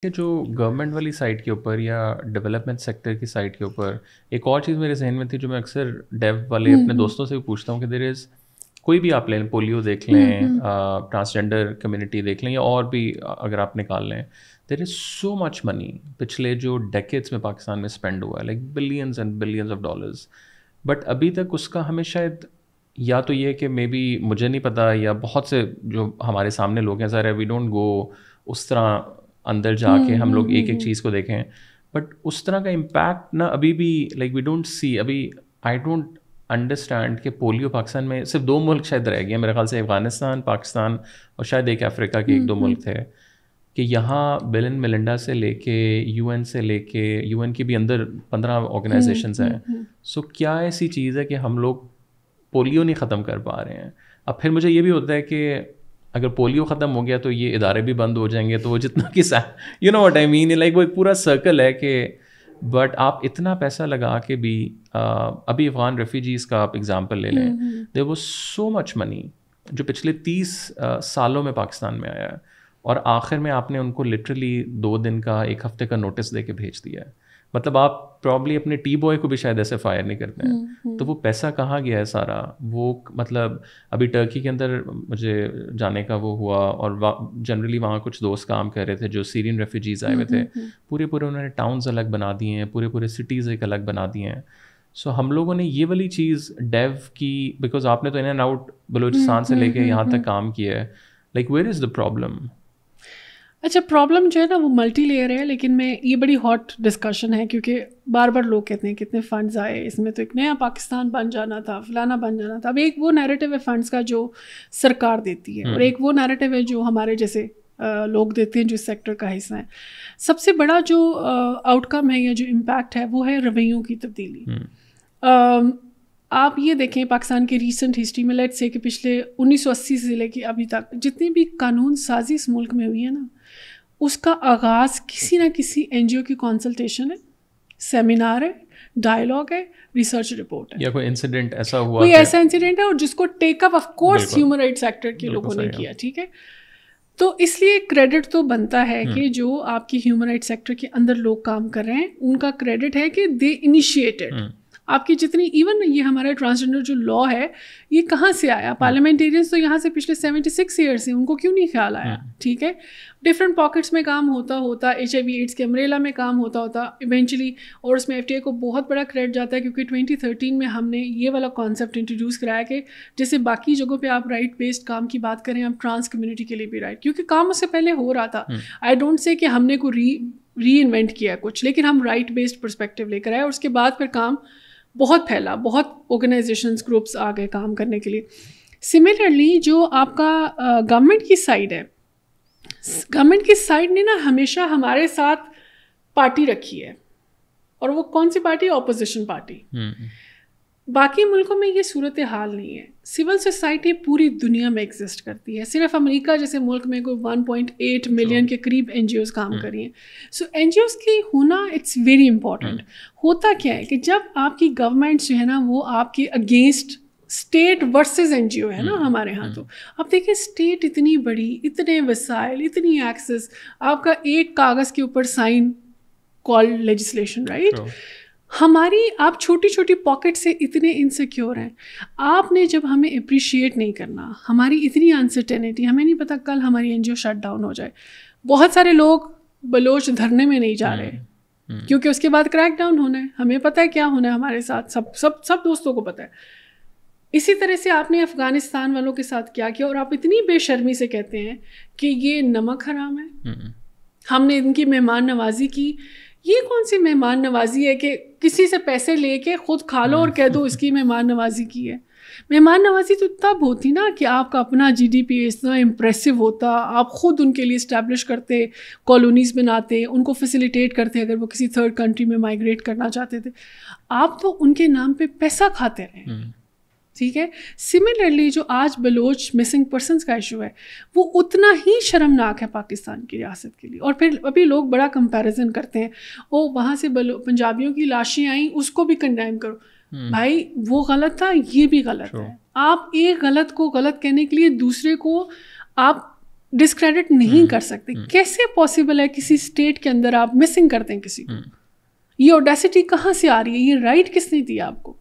کہ جو گورنمنٹ والی سائٹ کے اوپر یا ڈیولپمنٹ سیکٹر کی سائٹ کے اوپر ایک اور چیز میرے ذہن میں تھی جو میں اکثر ڈیو والے اپنے دوستوں سے بھی پوچھتا ہوں کہ دیر از کوئی بھی آپ لیں پولیو دیکھ لیں ٹرانسجینڈر کمیونٹی دیکھ لیں یا اور بھی اگر آپ نکال لیں دیر از سو مچ منی پچھلے جو ڈیکیڈس میں پاکستان میں اسپینڈ ہوا ہے like billions and billions of dollars but ابھی تک اس کا ہمیں شاید یا تو یہ کہ مے بی مجھے نہیں پتا یا بہت سے جو ہمارے سامنے لوگ ہیں ذرا وی ڈونٹ گو اس طرح اندر جا کے ہم لوگ ایک ایک چیز کو دیکھیں بٹ اس طرح کا امپیکٹ نا ابھی بھی لائک وی ڈونٹ سی ابھی آئی ڈونٹ انڈرسٹینڈ کہ پولیو پاکستان میں صرف 2 ملک شاید رہ گئے ہیں میرے خیال سے افغانستان پاکستان اور شاید ایک افریقہ کے 1-2 ملک تھے کہ یہاں بل اینڈ میلنڈا سے لے کے یو این سے لے کے یو این کے بھی اندر 15 آرگنائزیشنز ہیں سو کیا ایسی چیز ہے کہ ہم لوگ پولیو نہیں ختم کر پا رہے ہیں. اب پھر مجھے یہ بھی ہوتا ہے کہ اگر پولیو ختم ہو گیا تو یہ ادارے بھی بند ہو جائیں گے تو وہ جتنا کہ you know what I mean like وہ ایک پورا سرکل ہے کہ بٹ آپ اتنا پیسہ لگا کے بھی ابھی افغان ریفیوجیز کا آپ اگزامپل لے لیں دیر واز سو مچ منی جو پچھلے 30 سالوں میں پاکستان میں آیا ہے اور آخر میں آپ نے ان کو لٹرلی 2 دن کا 1 ہفتے کا نوٹس دے کے بھیج دیا ہے. مطلب آپ پرابلی اپنے ٹی بوائے کو بھی شاید ایسے فائر نہیں کرتے ہیں تو وہ پیسہ کہاں گیا ہے سارا وہ مطلب ابھی ٹرکی کے اندر مجھے جانے کا وہ ہوا اور جنرلی وہاں کچھ دوست کام کر رہے تھے جو سیرین ریفیوجیز آئے ہوئے تھے پورے انہوں نے ٹاؤنز الگ بنا دیے ہیں پورے سٹیز ایک الگ بنا دیے ہیں. سو ہم لوگوں نے یہ والی چیز ڈیو کی بیکاز آپ نے تو ان اینڈ آؤٹ بلوچستان سے لے کے یہاں تک کام کیا ہے like where is the problem. اچھا پرابلم جو ہے نا وہ ملٹی لیئر ہے لیکن میں یہ بڑی ہاٹ ڈسکشن ہے کیونکہ بار بار لوگ کہتے ہیں کتنے فنڈز آئے اس میں تو ایک نیا پاکستان بن جانا تھا فلانا بن جانا تھا. اب ایک وہ نیریٹو ہے فنڈز کا جو سرکار دیتی ہے اور ایک وہ نیریٹو ہے جو ہمارے جیسے لوگ دیتے ہیں جو اس سیکٹر کا حصہ ہیں. سب سے بڑا جو آؤٹ کم ہے یا جو امپیکٹ ہے وہ ہے رویوں کی تبدیلی. آپ یہ دیکھیں پاکستان کی ریسنٹ ہسٹری میں لیٹ سے کہ پچھلے 1980 سے لے کے ابھی تک جتنی بھی قانون سازی اس ملک میں ہوئی ہے نا اس کا آغاز کسی نہ کسی این جی او کی کنسلٹیشن ہے سیمینار ہے ڈائلاگ ہے ریسرچ رپورٹ ہے یا کوئی انسیڈنٹ ایسا ہوا کوئی ایسا انسیڈنٹ ہے اور جس کو take up of course human right sector کے لوگوں نے کیا. ٹھیک ہے تو اس لیے کریڈٹ تو بنتا ہے کہ جو آپ کی ہیومن رائٹ سیکٹر کے اندر لوگ کام کر رہے ہیں ان کا کریڈٹ ہے کہ دے انیشیٹڈ. آپ کی جتنی ایون یہ ہمارا ٹرانسجینڈر جو لا ہے یہ کہاں سے آیا پارلیمنٹیرینس تو یہاں سے پچھلے 76 ایئرس سے ان کو کیوں نہیں خیال آیا. ٹھیک ہے ڈفرینٹ پاکٹس میں کام ہوتا ایچ آئی وی ایڈس کے امبریلا میں کام ہوتا ایونچولی اور اس میں ایف ٹی اے کو بہت بڑا کریڈٹ جاتا ہے کیونکہ 2013 میں ہم نے یہ والا کانسیپٹ انٹروڈیوس کرایا کہ جیسے باقی جگہوں پہ آپ رائٹ بیسڈ کام کی بات کریں ہم ٹرانس کمیونٹی کے لیے بھی رائٹ کیونکہ کام اس سے پہلے ہو رہا تھا. آئی ڈونٹ سے کہ ہم نے کوئی ری انوینٹ کیا کچھ لیکن ہم رائٹ بیسڈ پرسپیکٹیو لے کر آئے اور اس کے بعد پھر کام بہت پھیلا بہت آرگنائزیشنس گروپس آ گئے کام کرنے کے لیے. سملرلی جو آپ کا گورنمنٹ کی سائڈ ہے گورنمنٹ کی سائڈ نے نا ہمیشہ ہمارے ساتھ پارٹی رکھی ہے اور وہ کون سی پارٹی اپوزیشن پارٹی. باقی ملکوں میں یہ صورت حال نہیں ہے. سول سوسائٹی پوری دنیا میں ایگزسٹ کرتی ہے صرف امریکہ جیسے ملک میں کوئی 1.8 ملین کے قریب این جی اوز کام کر رہی ہیں. سو این جی اوز کی ہونا اٹس ویری امپورٹنٹ. ہوتا کیا ہے کہ جب آپ کی گورنمنٹ جو ہے نا وہ آپ کے against state versus N G O ہے نا ہمارے یہاں تو اب دیکھیں اسٹیٹ اتنی بڑی اتنے وسائل اتنی ایکسیس آپ کا ایک کاغذ کے اوپر سائن کال لیجسلیشن رائٹ ہماری آپ چھوٹی چھوٹی پاکٹ سے اتنے انسیکیور ہیں. آپ نے جب ہمیں اپریشیٹ نہیں کرنا ہماری اتنی انسرٹینٹی ہمیں نہیں پتہ کل ہماری این جی او شٹ ڈاؤن ہو جائے. بہت سارے لوگ بلوچ دھرنے میں نہیں جا رہے کیونکہ اس کے بعد کریک ڈاؤن ہونا ہے. ہمیں پتہ ہے کیا ہونا ہے ہمارے ساتھ سب دوستوں کو پتہ ہے. اسی طرح سے آپ نے افغانستان والوں کے ساتھ کیا کیا اور آپ اتنی بے شرمی سے کہتے ہیں کہ یہ نمک حرام ہے ہم نے ان کی مہمان نوازی کی. یہ کون سی مہمان نوازی ہے کہ کسی سے پیسے لے کے خود کھا لو اور کہہ دو اس کی مہمان نوازی کی ہے. مہمان نوازی تو تب ہوتی نا کہ آپ کا اپنا جی ڈی پی اتنا امپریسو ہوتا آپ خود ان کے لیے اسٹیبلش کرتے کالونیز بناتے ان کو فیسیلیٹیٹ کرتے اگر وہ کسی تھرڈ کنٹری میں مائگریٹ کرنا چاہتے تھے. آپ تو ان کے نام پہ پیسہ کھاتے رہے. ٹھیک ہے سملرلی جو آج بلوچ مسنگ پرسنس کا ایشو ہے وہ اتنا ہی شرمناک ہے پاکستان کی ریاست کے لیے. اور پھر ابھی لوگ بڑا کمپیریزن کرتے ہیں وہاں سے پنجابیوں کی لاشیں آئیں اس کو بھی کنڈیم کرو. بھائی وہ غلط تھا یہ بھی غلط ہے. آپ ایک غلط کو غلط کہنے کے لیے دوسرے کو آپ ڈسکریڈٹ نہیں کر سکتے. کیسے پاسبل ہے کسی اسٹیٹ کے اندر آپ مسنگ کرتے ہیں کسی کو؟ یہ اوڈیسٹی کہاں سے آ رہی ہے؟ یہ رائٹ کس نے دیا آپ کو؟